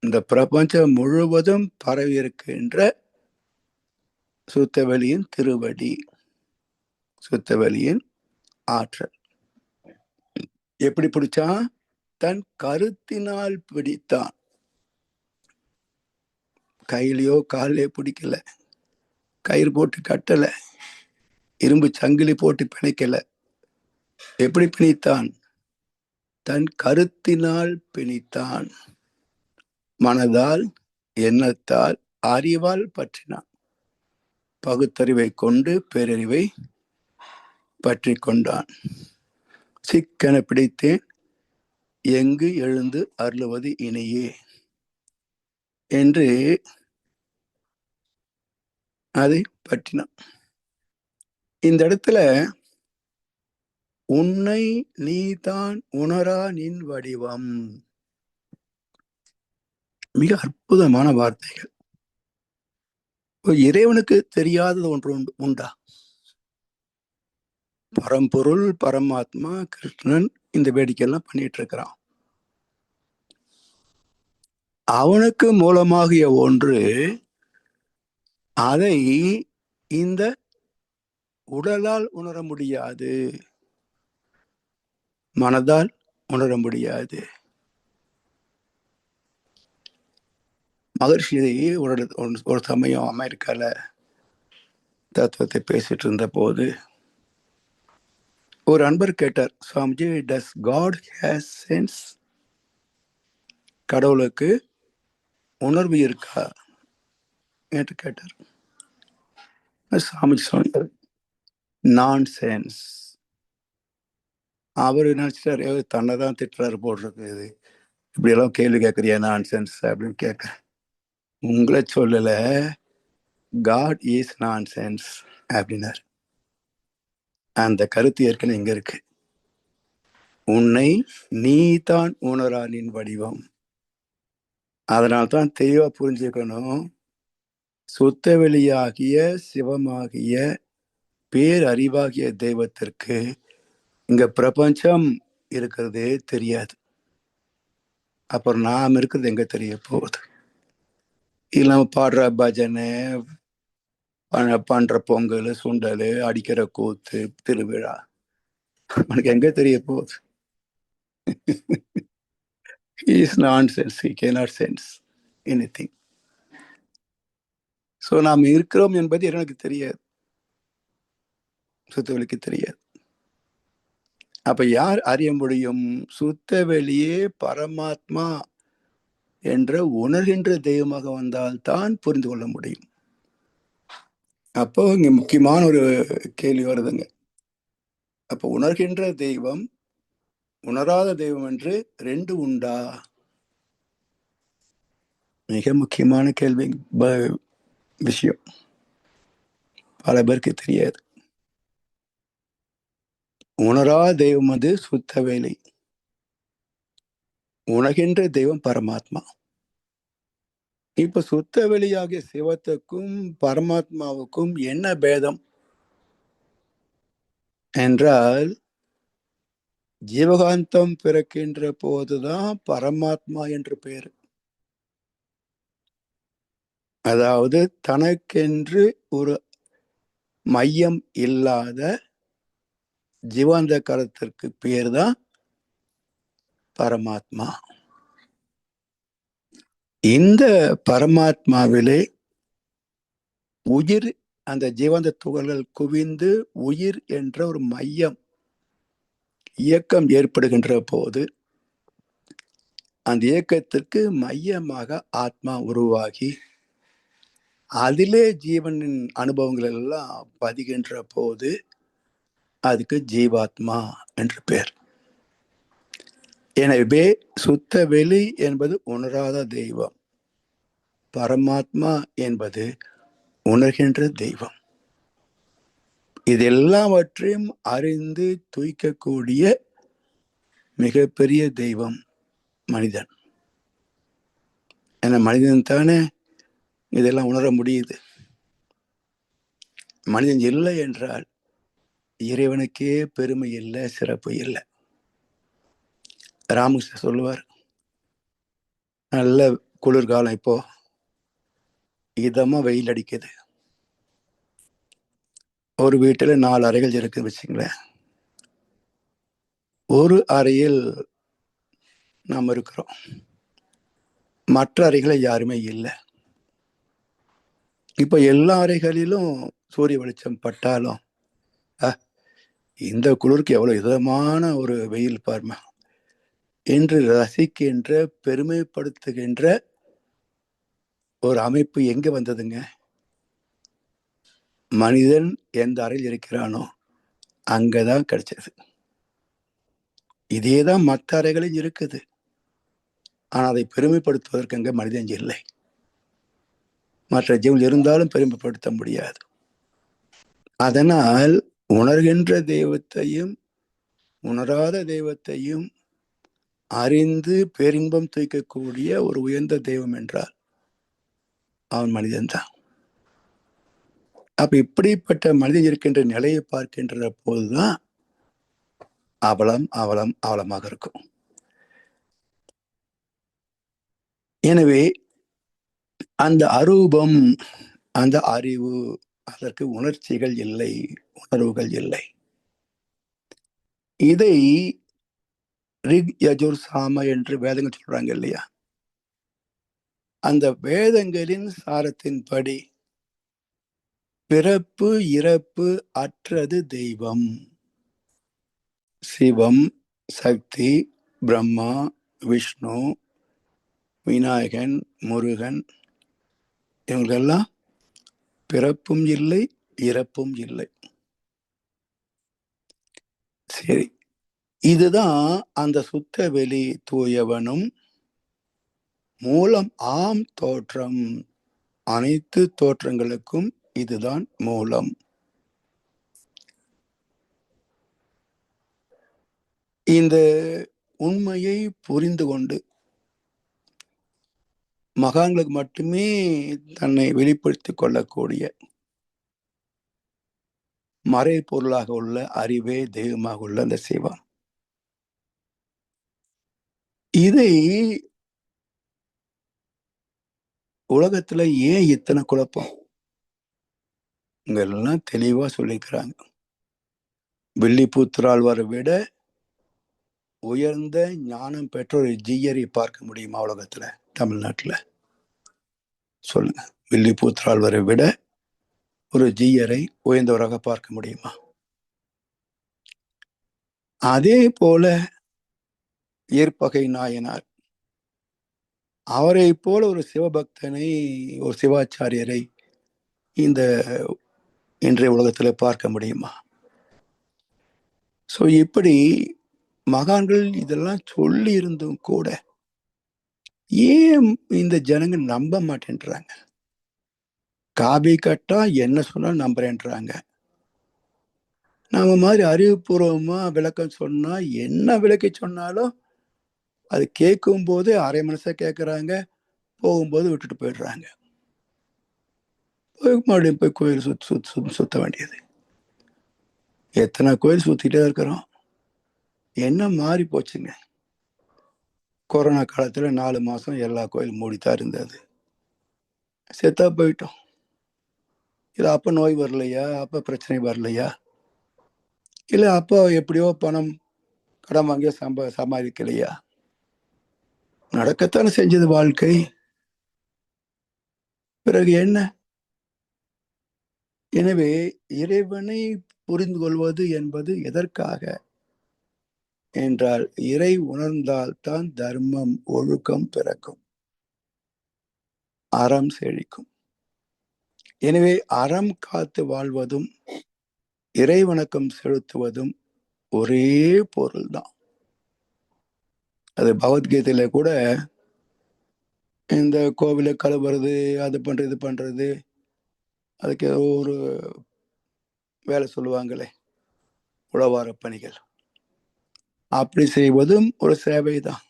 இந்த பிரபஞ்சம் முழுவதும் பரவி இருக்கின்ற சுத்தவெளியின் திருவடி, சுத்தவெளியின் ஆற்றல். எப்படி பிடிச்சான்? தன் கருத்தினால் பிடித்தான். கையிலையோ காலிலையோ பிடிக்கல, கயிறு போட்டு கட்டல, இரும்பு சங்கிலி போட்டு பிணைக்கல. எப்படி பிணித்தான்? தன் கருத்தினால் பிணித்தான். மனதால், எண்ணத்தால், அறிவால் பற்றினான். பகுத்தறிவை கொண்டு பேரறிவை பற்றி கொண்டான். சிக்கன பிடித்தேன் எங்கு எழுந்து அருளுவது இணையே என்று அதை பற்றினான். இந்த இடத்துல உன்னை நீதான் உணரா நின் வடிவம், மிக அற்புதமான வார்த்தைகள். இறைவனுக்கு தெரியாதது ஒன்று உண்டா? பரம்பொருள் பரமாத்மா கிருஷ்ணன் இந்த வேடிக்கையெல்லாம் பண்ணிட்டு இருக்கிறான். அவனுக்கு மூலமாகிய ஒன்று, அதை இந்த உடலால் உணர முடியாது, மனதால் உணர முடியாது. மகர்ஷி ஒரு சமயம் அமெரிக்கால தத்துவத்தை பேசிட்டு இருந்த போது ஒரு அன்பர் கேட்டார், Swamiji, does God has sense? கடவுளுக்கு உணர்வு இருக்கா என்று கேட்டார். சுவாமிஜி சொன்னார், நான் சென்ஸ். அவர் நினைச்சிட்டாரு, தன்னை தான் திட்டுறாரு போடுறது, இது இப்படி எல்லாம் கேள்வி கேட்கறியா நான் சென்ஸ் அப்படின்னு கேட்க. உங்களை சொல்லல, காட் இஸ் நான் சென்ஸ் அப்படின்னாரு. அந்த கருத்து ஏற்கனவே இங்க இருக்கு. உன்னை நீ தான் உணரானின் வடிவம். அதனால்தான் தெளிவா புரிஞ்சுக்கணும், சுத்த வெளியாகிய சிவமாகிய பேரறிவாகிய தெய்வத்திற்கு இங்க பிரபஞ்சம் இருக்கிறதே தெரியாது. அப்புறம் நாம் இருக்கிறது எங்க தெரிய போகுது? இல்லாம பாடுற பஜனை, பண்ற பொங்கல், சுண்டல், அடிக்கிற கூத்து, திருவிழா, உனக்கு எங்க தெரிய போகுது? He is nonsense. He cannot sense anything. So நாம் இருக்கிறோம் என்பது எனக்கு தெரியாது, சுத்தவெளிக்கு தெரியாது. அப்ப யார் அறிய முடியும்? சுத்த வெளியே பரமாத்மா என்ற உணர்கின்ற தெய்வமாக வந்தால்தான் புரிந்து கொள்ள முடியும். அப்போ இங்க முக்கியமான ஒரு கேள்வி வருதுங்க. அப்ப உணர்கின்ற தெய்வம், உணராத தெய்வம் என்று ரெண்டு உண்டா? மிக முக்கியமான கேள்வி, விஷயம். பல பேருக்கு தெரியாது. உணரா தெய்வம் அது சுத்த வேலை. உணர்கின்ற தெய்வம் பரமாத்மா. இப்ப சுத்த வெளியாகிய சிவத்துக்கும் பரமாத்மாவுக்கும் என்ன பேதம் என்றால், ஜீவகாந்தம் பிறக்கின்ற போதுதான் பரமாத்மா என்று பெயர். அதாவது தனக்கென்று ஒரு மையம் இல்லாத ஜீவாந்த கரத்திற்கு பேர் தான் பரமாத்மா. இந்த பரமாத்மாவிலே உயிர், அந்த ஜீவாந்த துகள்கள் குவிந்து உயிர் என்ற ஒரு மையம் இயக்கம் ஏற்படுகின்ற போது அந்த இயக்கத்திற்கு மையமாக ஆத்மா உருவாகி அதிலே ஜீவனின் அனுபவங்கள் எல்லாம் பதிகின்ற போது அதுக்கு ஜீவாத்மா என்று பெயர். எனவே சுத்த வெளி என்பது உணராத தெய்வம், பரமாத்மா என்பது உணர்கின்ற தெய்வம். இதெல்லாவற்றையும் அறிந்து தூய்க்கக்கூடிய மிகப்பெரிய தெய்வம் மனிதன். ஏன்னா மனிதன் தானே இதெல்லாம் உணர முடியுது. மனிதன் இல்லை என்றால் இறைவனுக்கே பெருமை இல்லை, சிறப்பு இல்லை. ராமகிருஷ்ணன் சொல்லுவார், நல்ல குளிர்காலம், இப்போ இதமா வெயில் அடிக்குது, ஒரு வீட்டுல 4 அறைகள் இருக்குன்னு வச்சுங்களேன். ஒரு அறையில் நாம் இருக்கிறோம், மற்ற அறைகளை யாருமே இல்லை. இப்ப எல்லா அறைகளிலும் சூரிய வெளிச்சம் பட்டாலும் இந்த குளிருக்கு எவ்வளவு இதமான ஒரு வெயில் பாருமா என்று ரசிக்கின்ற, பெருமைப்படுத்துகின்ற ஒரு அமைப்பு எங்க வந்ததுங்க? மனிதன் எந்த அறையில் இருக்கிறானோ அங்கதான் கிடைச்சது. இதேதான் மற்ற அறைகளில் இருக்குது. ஆனால் அதை பெருமைப்படுத்துவதற்கு அங்க மனிதன் இல்லை. மற்ற ஜீவன் இருந்தாலும் பெருமைப்படுத்த முடியாது. அதனால் உணர்கின்ற தெய்வத்தையும் உணராத தெய்வத்தையும் அறிந்து பேரின்பம் தூக்கக்கூடிய ஒரு உயர்ந்த தெய்வம் என்றால் அவன் மனிதன்தான். அப்ப இப்படிப்பட்ட மனிதன் இருக்கின்ற நிலையை பார்க்கின்ற போதுதான் அவலமாக இருக்கும். எனவே அந்த அரூபம், அந்த அறிவு, அதற்கு உணர்ச்சிகள் இல்லை, உணர்வுகள் இல்லை. இதை ரிக் யஜுர் சாம என்று வேதங்கள் சொல்றாங்க இல்லையா? அந்த வேதங்களின் சாரத்தின்படி பிறப்பு இறப்பு அற்றது தெய்வம். சிவம், சக்தி, பிரம்மா, விஷ்ணு, விநாயகன், முருகன், இவங்களெல்லாம் பிறப்பும் இல்லை, இறப்பும் இல்லை. சரி, இதுதான் அந்த சுத்த வெளி தூயவனும் மூலம் ஆம் தோற்றம். அனைத்து தோற்றங்களுக்கும் இதுதான் மூலம். இந்த உண்மையை புரிந்து கொண்டு மகான்களுக்கு மட்டுமே தன்னை வெளிப்படுத்திக் கொள்ளக்கூடிய மறை பொருளாக உள்ள அறிவே தெய்வமாக உள்ள அந்த சிவம், இதை உலகத்துல ஏன் இத்தனை குழப்பம்? இங்கெல்லாம் தெளிவா சொல்லிக்கிறாங்க. வில்லிபுத்திராழ்வாரை விட உயர்ந்த ஞானம் பெற்ற ஒரு ஜீயரை பார்க்க முடியுமா உலகத்துல? தமிழ்நாட்டுல சொல்லுங்க. வில்லிபுத்திராழ்வாரை விட ஒரு ஜீயரை உயர்ந்தவராக பார்க்க முடியுமா? அதே போல ஏற்பகை நாயனார், அவரை போல ஒரு சிவபக்தனை, ஒரு சிவாச்சாரியரை இந்த இன்றைய உலகத்துல பார்க்க முடியுமா? சோ இப்படி மகான்கள் இதெல்லாம் சொல்லி இருந்தும் கூட ஏன் இந்த ஜனங்கள் நம்ப மாட்டேன்றாங்க? காபி கட்டா என்ன சொன்னாலும் நம்புறேன்றாங்க. நம்ம மாதிரி அறிவுபூர்வமா விளக்கம் சொன்னா என்ன விளக்கி சொன்னாலும் அது கேட்கும் போது அரை மனசா கேட்கறாங்க, போகும்போது விட்டுட்டு போயிடுறாங்க. மறுபடியும் போய் கோயில் சுத்த வேண்டியது. எத்தனை கோயில் சுத்திட்டே இருக்கிறோம். என்ன மாறி போச்சுங்க. கொரோனா காலத்துல 4 மாசம் எல்லா கோயிலும் மூடித்தான் இருந்தது. செத்தா போயிட்டோம். இல்ல அப்ப நோய் வரலையா, அப்ப பிரச்சனை வரலையா, இல்ல அப்போ எப்படியோ பணம் கடன் வாங்கிய சமாளிக்கலையா? நடக்கத்தானே செஞ்சது வாழ்க்கை. பிறகு என்ன? எனவே இறைவனை புரிந்து கொள்வது என்பது எதற்காக என்றால், இறை உணர்ந்தால்தான் தர்மம், ஒழுக்கம் பிறக்கும், அறம் செழிக்கும். எனவே அறம் காத்து வாழ்வதும் இறை வணக்கம் செலுத்துவதும் ஒரே பொருள் தான். அது பகவத்கீதையில கூட இந்த கோவிலை கழுவுறது, அது பண்றது, இது பண்றது, அதுக்கு ஒரு வேலை சொல்லுவாங்களே, உழவார பணிகள், அப்படி செய்வதும் ஒரு சேவை தான்.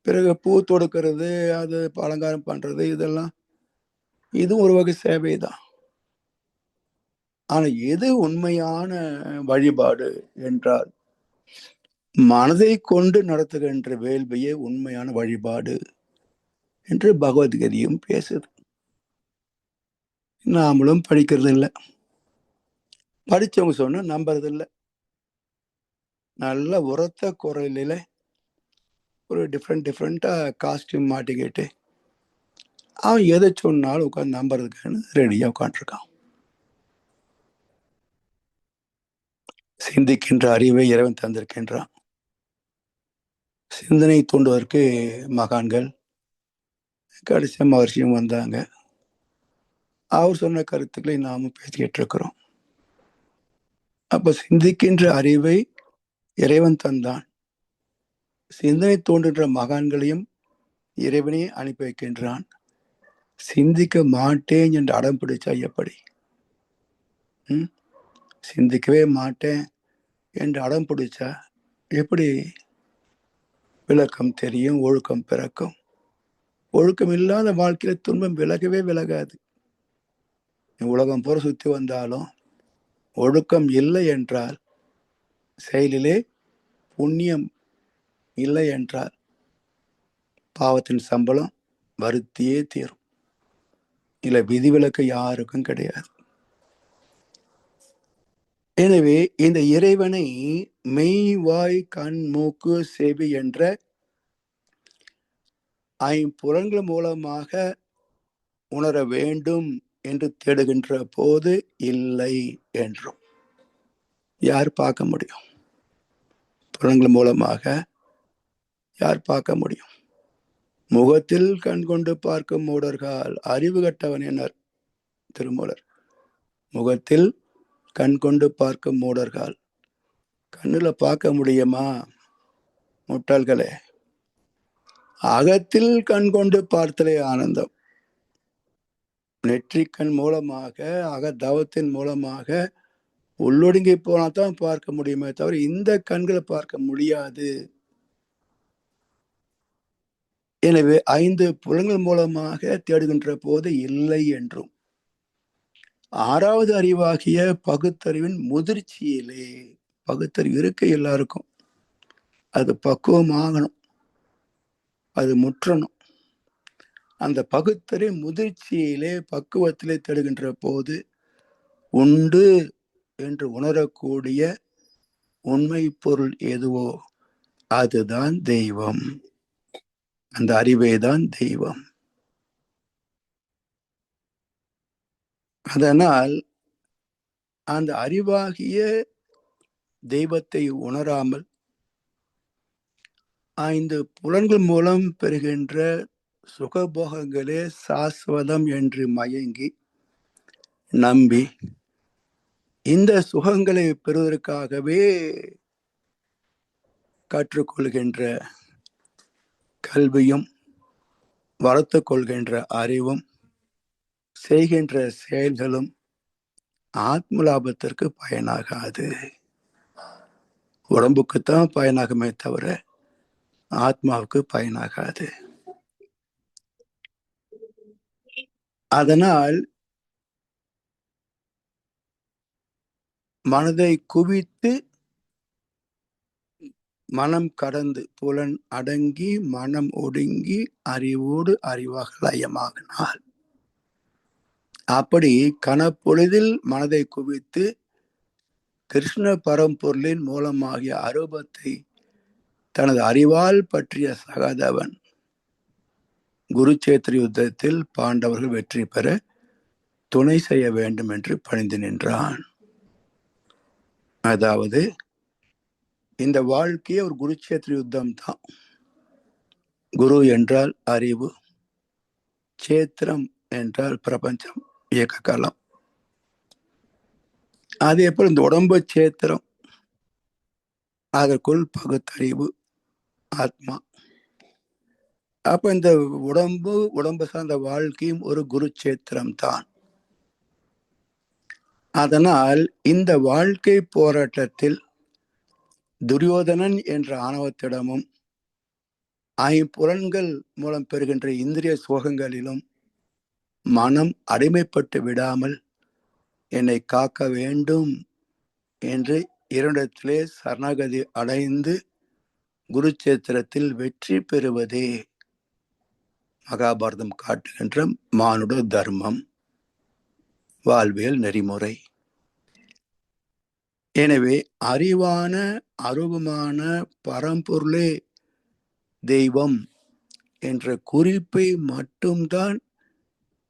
பிறகு பூ தொடுக்கிறது, அது அலங்காரம் பண்றது, இதெல்லாம் இதுவும் ஒரு வகை சேவை தான். ஆனா எது உண்மையான வழிபாடு என்றால், மனதை கொண்டு நடத்துகின்ற வேள்வியே உண்மையான வழிபாடு என்று பகவத்கீதையும் பேசுது. நாமளும் படிக்கிறது இல்லை, படிச்சவங்க சொன்னா நம்புறது இல்லை. நல்ல உரத்த குரலில ஒரு டிஃப்ரெண்டா காஸ்டியூம் மாட்டிக்கிட்டு அவன் எதை சொன்னாலும் உட்காந்து நம்புறதுக்குன்னு ரெடியா உட்காந்துருக்கான். சிந்திக்கின்ற அறிவை இறைவன் தந்திருக்கின்றான். சிந்தனை தூண்டுவதற்கு மகான்கள் கடைசி மகர்ஷியும் வந்தாங்க. அவர் சொன்ன கருத்துக்களை நாமும் பேசிக்கிட்டு இருக்கிறோம். அப்ப சிந்திக்கின்ற அறிவை இறைவன் தந்தான். சிந்தனை தோன்றுகின்ற மகான்களையும் இறைவனே அனுப்பி வைக்கின்றான். சிந்திக்க மாட்டேன் என்று அடம் பிடிச்சா எப்படி? சிந்திக்கவே மாட்டேன் என்று அடம் பிடிச்சா எப்படி விளக்கம் தெரியும், ஒழுக்கம் பிறக்கும்? ஒழுக்கம் இல்லாத வாழ்க்கையில துன்பம் விலகவே விலகாது. உலகம் பூரா சுத்தி வந்தாலும் ஒழுக்கம் இல்லை என்றால், செயலிலே புண்ணியம் இல்லை என்றால், பாவத்தின் சம்பளம் வருத்தியே தீரும். இல்ல விதிவிலக்கு யாருக்கும் கிடையாது. எனவே இந்த இறைவனை மெய், வாய், கண், மூக்கு, செவி என்ற ஐம்புலன்கள் மூலமாக உணர வேண்டும் என்று தேடுகின்ற போது இல்லை என்றும். யார் பார்க்க முடியும்? புலன்கள் மூலமாக யார் பார்க்க முடியும்? முகத்தில் கண் கொண்டு பார்க்கும் மூடர்கள் அறிவு கட்டவன் எனர் திருமூலர். முகத்தில் கண் கொண்டு பார்க்கும் மூடர்கள். கண்ணுல பார்க்க முடியுமா முட்டாள்களே? அகத்தில் கண் கொண்டு பார்த்தலே ஆனந்தம். நெற்றிக்கண் மூலமாக, அகதவத்தின் மூலமாக உள்ளொடுங்கி போனாதான் பார்க்க முடியுமே தவிர இந்த கண்களை பார்க்க முடியாது. எனவே 5 புலன்கள் மூலமாக தேடுகின்ற போது இல்லை என்றும், 6வது அறிவாகிய பகுத்தறிவின் முதிர்ச்சியிலே, பகுத்தறிவு இருக்கு எல்லாருக்கும், அது பக்குவம் ஆகணும், அது முற்றணும். அந்த பகுத்தறிவு முதிர்ச்சியிலே, பக்குவத்திலே தேடுகின்ற போது உண்டு என்று உணரக்கூடிய உண்மை பொருள் எதுவோ அதுதான் தெய்வம். அந்த அறிவேதான் தெய்வம். அதனால் அந்த அறிவாகிய தெய்வத்தை உணராமல் 5 புலன்கள் மூலம் பெறுகின்ற சுகபோகங்களே சாஸ்வதம் என்று மயங்கி நம்பி இந்த சுகங்களை பெறுவதற்காகவே கற்றுக்கொள்கின்ற கல்வியும் வளர்த்து கொள்கின்ற அறிவும் செய்கின்ற செயல்களும் ஆத்ம லாபத்திற்கு பயனாகாது. உடம்புக்குத்தான் பயனாகுமே தவிர ஆத்மாவுக்கு பயனாகாது. அதனால் மனதை குவித்து மனம் கடந்து புலன் அடங்கி மனம் ஒடுங்கி அறிவோடு அறிவாக லயமாகினாள். அப்படி கனப்பொழுதில் மனதை குவித்து கிருஷ்ண பரம்பொருளின் மூலமாகிய அரூபத்தை தனது அறிவால் பற்றிய சகாதேவன் குருச்சேத்திர யுத்தத்தில் பாண்டவர்கள் வெற்றி பெற துணை செய்ய வேண்டும் என்று பணிந்து நின்றான். அதாவது இந்த வாழ்க்கையே ஒரு குருச்சேத்திர யுத்தம் தான். குரு என்றால் அறிவு, சேத்திரம் என்றால் பிரபஞ்சம், இயக்க காலம். அதே போல் இந்த உடம்பு சேத்திரம், அதற்குள் பகுத்தறிவு ஆத்மா. அப்ப இந்த உடம்பு சார்ந்த வாழ்க்கையும் ஒரு குருச்சேத்திரம் தான். அதனால் இந்த வாழ்க்கை போராட்டத்தில் துரியோதனன் என்ற ஆணவத்திடமும் ஐம்புலன்கள் மூலம் பெறுகின்ற இந்திரிய சுகங்களிலும் மனம் அடிமைப்பட்டு விடாமல் என்னை காக்க வேண்டும் என்று இரண்டிடத்திலே சரணாகதி அடைந்து குருச்சேத்திரத்தில் வெற்றி பெறுவதே மகாபாரதம் காட்டுகின்ற மானுட தர்மம், வாழ்வியல் நெறிமுறை. எனவே அறிவான அரூபமான பரம்பொருளே தெய்வம் என்ற குறிப்பை மட்டும்தான்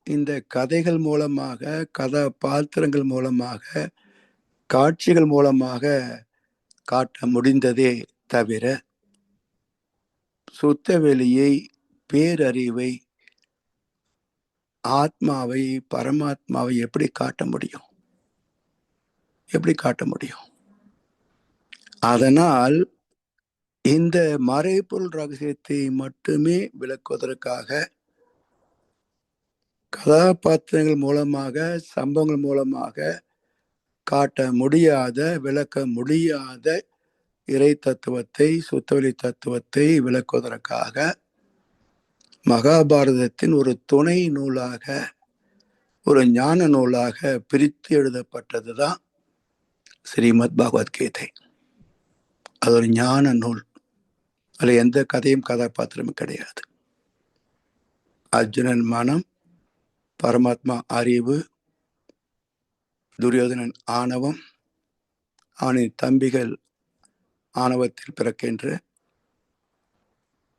இந்த கதைகள் மூலமாக, கதாபாத்திரங்கள் மூலமாக, காட்சிகள் மூலமாக காட்ட முடிந்ததே தவிர சுத்த வெளியை, பேரறிவை, ஆத்மாவை, பரமாத்மாவை எப்படி காட்ட முடியும்? எப்படி காட்ட முடியும்? அதனால் இந்த மறைபொருள் ரகசியத்தை மட்டுமே விளக்குவதற்காக கதாபாத்திரங்கள் மூலமாக, சம்பவங்கள் மூலமாக காட்ட முடியாத, விளக்க முடியாத இறை தத்துவத்தை, சுத்தவெளி தத்துவத்தை விளக்குவதற்காக மகாபாரதத்தின் ஒரு துணை நூலாக, ஒரு ஞான நூலாக பிரித்து எழுதப்பட்டதுதான் ஸ்ரீமத் பகவத்கீதை. அது ஒரு ஞான நூல். அதுல எந்த கதையும் கதாபாத்திரமும் கிடையாது. அர்ஜுனன் மனம், பரமாத்மா அறிவு, துரியோதனன் ஆணவம், அவனின் தம்பிகள் ஆணவத்தில் பிறக்கின்ற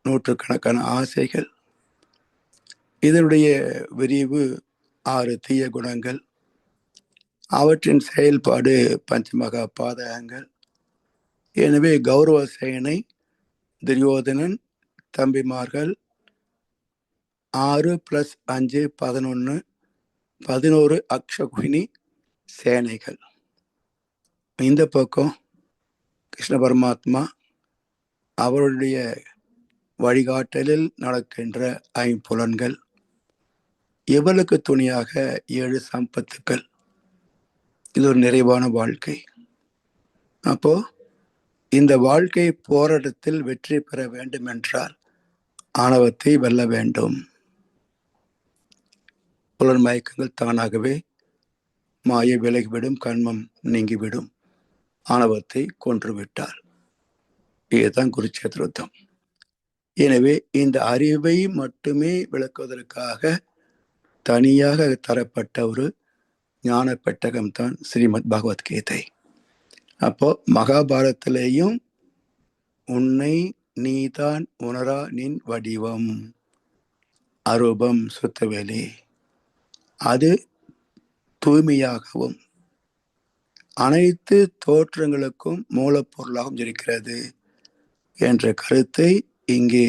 நூற்றுக்கணக்கான ஆசைகள், இதனுடைய விரிவு 6 தீய குணங்கள், அவற்றின் செயல்பாடு பஞ்சமகா பாதகங்கள். எனவே கௌரவ சேனை, துரியோதனன், தம்பிமார்கள் 6 + 5 11, 11 அக்ஷகுனி சேனைகள். இந்த பக்கம் கிருஷ்ண பரமாத்மா அவருடைய வழிகாட்டலில் நடக்கின்ற ஐம்புலன்கள், இவளுக்கு துணையாக 7 சம்பத்துக்கள். இது ஒரு நிறைவான வாழ்க்கை. அப்போ இந்த வாழ்க்கை போராட்டத்தில் வெற்றி பெற வேண்டும் என்றால் ஆணவத்தை வெல்ல வேண்டும். புலன் மயக்கங்கள் தானாகவே மாயை விலகிவிடும், கண்மம் நீங்கிவிடும், ஆணவத்தை கொன்றுவிட்டார். இதுதான் குருச்சேத்திர யுத்தம். எனவே இந்த அறிவை மட்டுமே விளக்குவதற்காக தனியாக தரப்பட்ட ஒரு ஞான பெட்டகம் தான் ஸ்ரீமத் பகவத்கீதை. அப்போ மகாபாரதத்திலேயும் உன்னை நீதான் உணரா நின் வடிவம், அரூபம், சுத்தவேலி, அது தூய்மையாகவும் அனைத்து தோற்றங்களுக்கும் மூலப்பொருளாகவும் இருக்கிறது என்ற கருத்தை இங்கே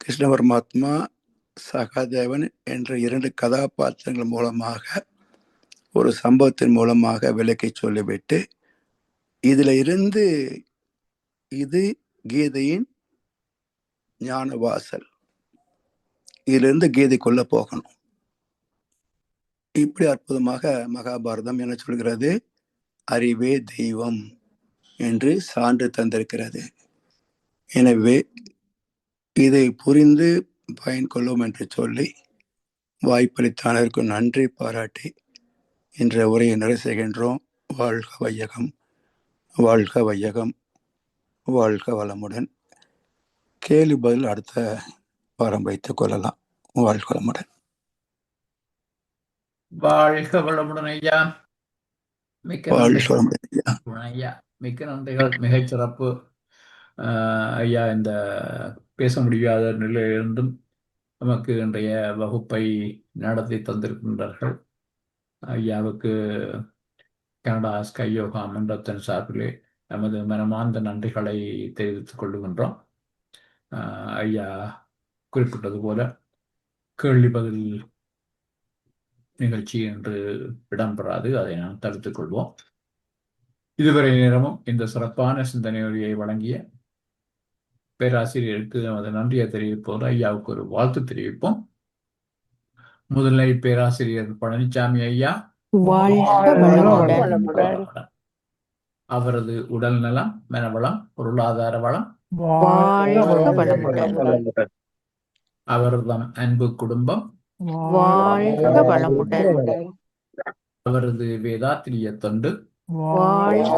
கிருஷ்ண பரமாத்மா, சகாதேவன் என்ற 2 கதாபாத்திரங்கள் மூலமாக, ஒரு சம்பவத்தின் மூலமாக விளக்கி சொல்லிவிட்டு, இதுல இருந்து இது கீதையின் ஞான வாசல், இதிலிருந்து கீதைக்குள்ள போகணும். இப்படி அற்புதமாக மகாபாரதம் என்ன சொல்கிறது? அறிவே தெய்வம் என்று சான்று தந்திருக்கிறது. எனவே இதை புரிந்து பயன் கொள்ளும் என்று சொல்லி வாய்ப்பளித்தானருக்கு நன்றி பாராட்டி இன்ற உரையை நிறைவு செய்கின்றோம். வாழ்க வையகம், வாழ்க வையகம், வாழ்க வளமுடன். கேள்வி பதில் அடுத்த வாரம் வைத்துக் கொள்ளலாம். வாழ்க வளமுடன். வாழ்க வளமுடன் ஐயா. மிக்க வாழ்க நன்றி வளமுடன் ஐயா. மிக்க நன்றிகள். மிகச் சிறப்பு ஐயா. இந்த பேச முடியாத நிலையிலிருந்தும் நமக்கு இன்றைய வகுப்பை நடத்தி தந்திருக்கின்றார்கள். ஐயாவுக்கு கனடா ஸ்கை யோகா மன்றத்தின் சார்பிலே நமது மனமார்ந்த நன்றிகளை தெரிவித்துக் கொள்ளுகின்றோம். ஐயா குறிப்பிட்டது போல கேள்வி பதில் நிகழ்ச்சி என்று இடம்பெறாது, அதை நாம் தடுத்துக் கொள்வோம். இதுவரை நேரமும் இந்த சிறப்பான சிந்தனையை வழங்கிய பேராசிரியருக்கு நமது நன்றியை தெரிவிப்போம். ஐயாவுக்கு ஒரு வாழ்த்து தெரிவிப்போம். முதல்ல பேராசிரியர் பழனிசாமி ஐயா அவரது உடல் நலம், மனவளம், பொருளாதார வளம், அவரது அன்பு குடும்பம், அவரது வேதாத்திரிய தொண்டு, வாழ்க